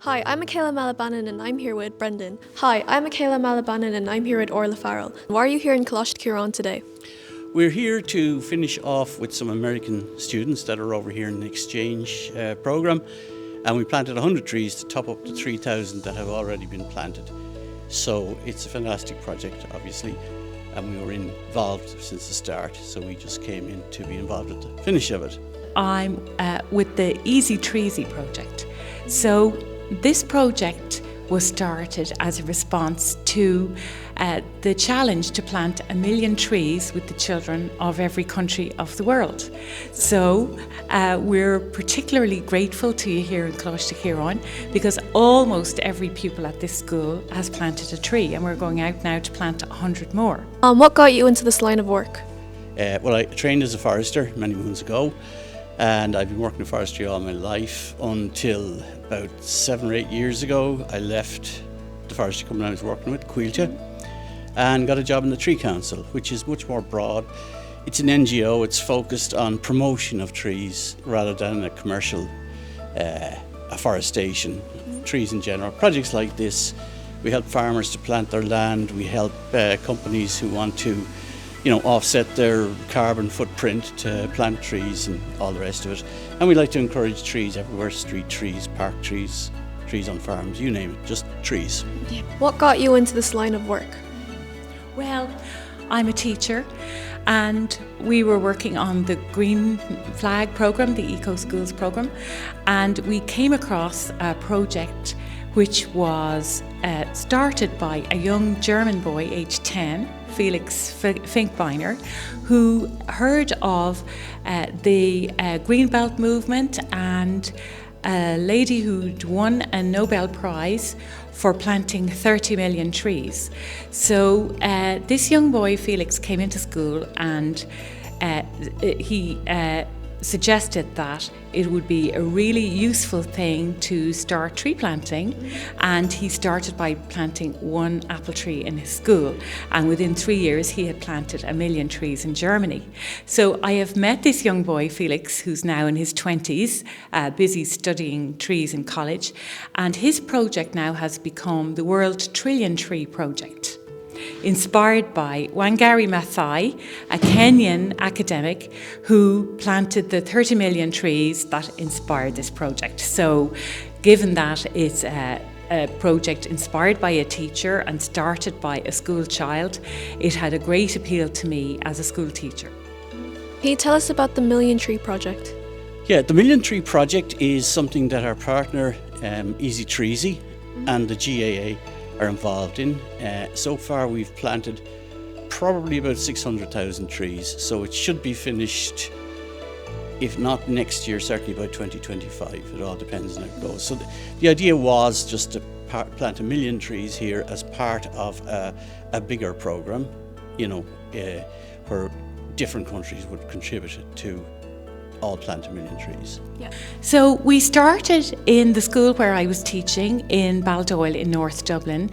Hi, I'm Akeylah Malabanan and I'm here with Brendan. Hi, I'm Akeylah Malabanan and I'm here with Orla Farrell. Why are you here in Colaiste Chiarain today? We're here to finish off with some American students that are over here in the exchange programme, and we planted 100 trees to top up the 3,000 that have already been planted. So it's a fantastic project, obviously, and we were involved since the start, so we just came in to be involved at the finish of it. I'm with the Treesie project. So this project was started as a response to the challenge to plant 1 million trees with the children of every country of the world. So we're particularly grateful to you here in Colaiste Chiarain because almost every pupil at this school has planted a tree, and we're going out now to plant 100 more. What got you into this line of work? Well, I trained as a forester many moons ago, and I've been working in forestry all my life until about 7 or 8 years ago. I left the forestry company I was working with, Akeylah, and got a job in the Tree Council, which is much more broad. It's an NGO, it's focused on promotion of trees rather than a commercial afforestation, trees in general. Projects like this, we help farmers to plant their land, we help companies who want to offset their carbon footprint to plant trees and all the rest of it. And we like to encourage trees everywhere, street trees, park trees, trees on farms, you name it, just trees. What got you into this line of work? Well, I'm a teacher, and we were working on the Green Flag program, the Eco Schools program, and we came across a project which was started by a young German boy, aged 10, Felix Finkbeiner, who heard of the Greenbelt movement and a lady who'd won a Nobel Prize for planting 30 million trees. So this young boy, Felix, came into school and he suggested that it would be a really useful thing to start tree planting, and he started by planting 1 apple tree in his school, and within 3 years he had planted 1 million trees in Germany. So I have met this young boy, Felix, who's now in his 20s, busy studying trees in college, and his project now has become the World Trillion Tree Project, inspired by Wangari Maathai, a Kenyan academic who planted the 30 million trees that inspired this project. So given that it's a project inspired by a teacher and started by a school child, it had a great appeal to me as a school teacher. Can you tell us about the Million Tree Project? Yeah, the Million Tree Project is something that our partner, Treesie, and the GAA are involved in. So far we've planted probably about 600,000 trees, so it should be finished, if not next year, certainly by 2025. It all depends on how it goes. So the idea was just to plant 1 million trees here as part of a bigger programme, where different countries would contribute to all plant 1 million trees. Yeah. So we started in the school where I was teaching in Baldoyle in North Dublin.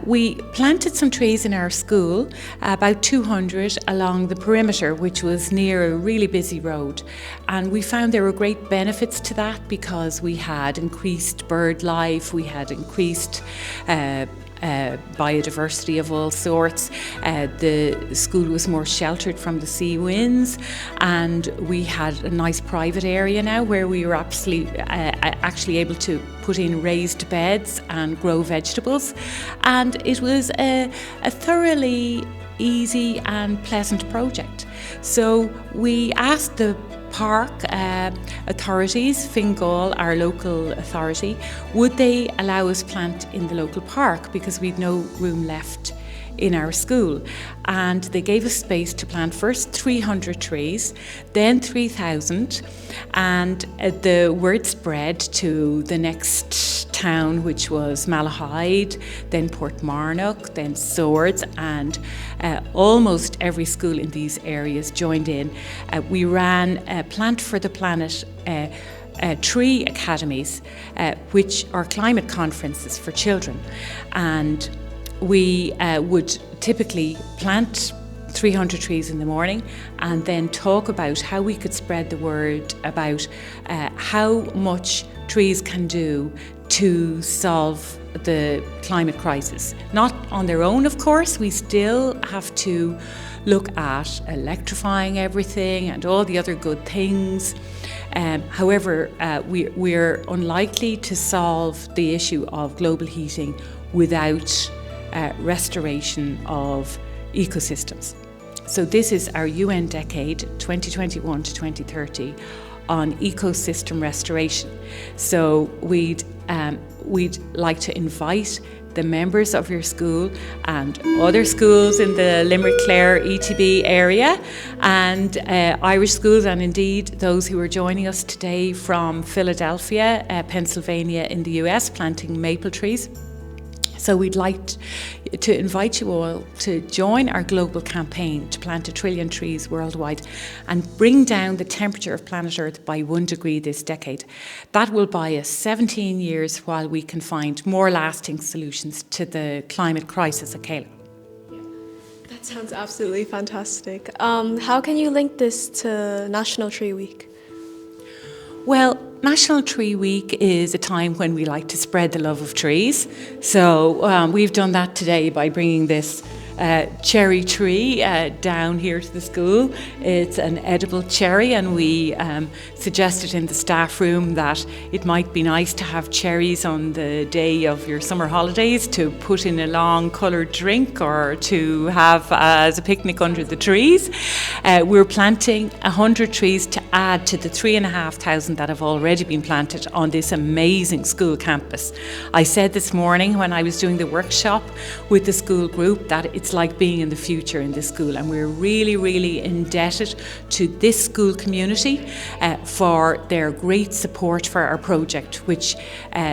We planted some trees in our school, about 200 along the perimeter, which was near a really busy road. And we found there were great benefits to that because we had increased bird life, we had increased biodiversity of all sorts. The school was more sheltered from the sea winds, and we had a nice private area now where we were actually able to put in raised beds and grow vegetables, and it was a thoroughly easy and pleasant project. So we asked the park authorities, Fingal, our local authority, would they allow us plant in the local park because we'd no room left in our school, and they gave us space to plant first 300 trees, then 3,000, and the word spread to the next town, which was Malahide, then Portmarnock, then Swords, and almost every school in these areas joined in. We ran Plant for the Planet tree academies, which are climate conferences for children, and we would typically plant 300 trees in the morning and then talk about how we could spread the word about how much trees can do to solve the climate crisis. Not on their own, of course. We still have to look at electrifying everything and all the other good things. However, we're unlikely to solve the issue of global heating without restoration of ecosystems. So this is our UN decade, 2021 to 2030, on ecosystem restoration. So we'd like to invite the members of your school and other schools in the Limerick-Clare ETB area and Irish schools, and indeed those who are joining us today from Philadelphia, Pennsylvania in the US, planting maple trees. So we'd like to invite you all to join our global campaign to plant 1 trillion trees worldwide and bring down the temperature of planet Earth by 1 degree this decade. That will buy us 17 years while we can find more lasting solutions to the climate crisis, Akeylah. That sounds absolutely fantastic. How can you link this to National Tree Week? Well, National Tree Week is a time when we like to spread the love of trees. So we've done that today by bringing this cherry tree down here to the school. It's an edible cherry, and we suggested in the staff room that it might be nice to have cherries on the day of your summer holidays to put in a long coloured drink or to have as a picnic under the trees. We're planting 100 trees to add to the 3,500 that have already been planted on this amazing school campus. I said this morning when I was doing the workshop with the school group that it's like being in the future in this school, and we're really, really indebted to this school community for their great support for our project, which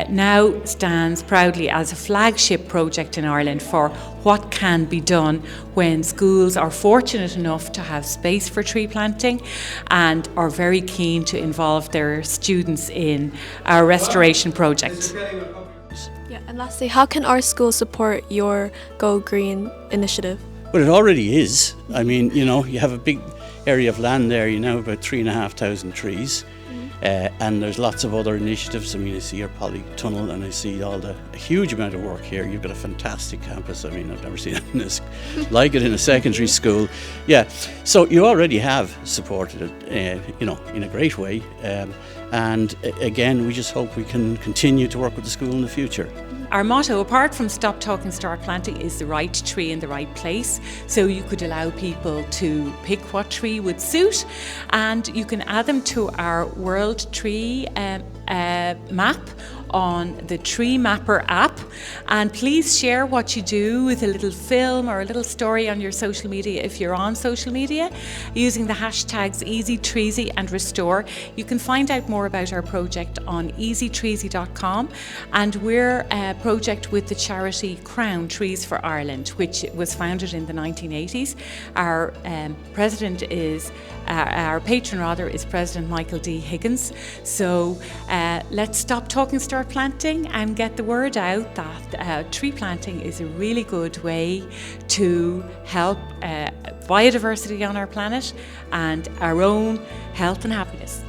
now stands proudly as a flagship project in Ireland for what can be done when schools are fortunate enough to have space for tree planting and are very keen to involve their students in our restoration project. Yeah, and lastly, how can our school support your Go Green initiative? Well, it already is. I mean, you know, you have a big area of land there, you know, about 3,500 trees. And there's lots of other initiatives. I mean, I see your polytunnel and I see a huge amount of work here. You've got a fantastic campus. I mean, I've never seen anything like it in a secondary school. Yeah, so you already have supported it, you know, in a great way. And again, we just hope we can continue to work with the school in the future. Our motto, apart from stop talking, start planting, is the right tree in the right place. So you could allow people to pick what tree would suit, and you can add them to our World Tree map on the Tree Mapper app. And please share what you do with a little film or a little story on your social media if you're on social media using the hashtags EasyTreesie and Restore. You can find out more about our project on easytreesie.com, and we're a project with the charity Crann, Trees for Ireland, which was founded in the 1980s. Our patron is President Michael D. Higgins. So let's stop talking, start planting, and get the word out that tree planting is a really good way to help biodiversity on our planet and our own health and happiness.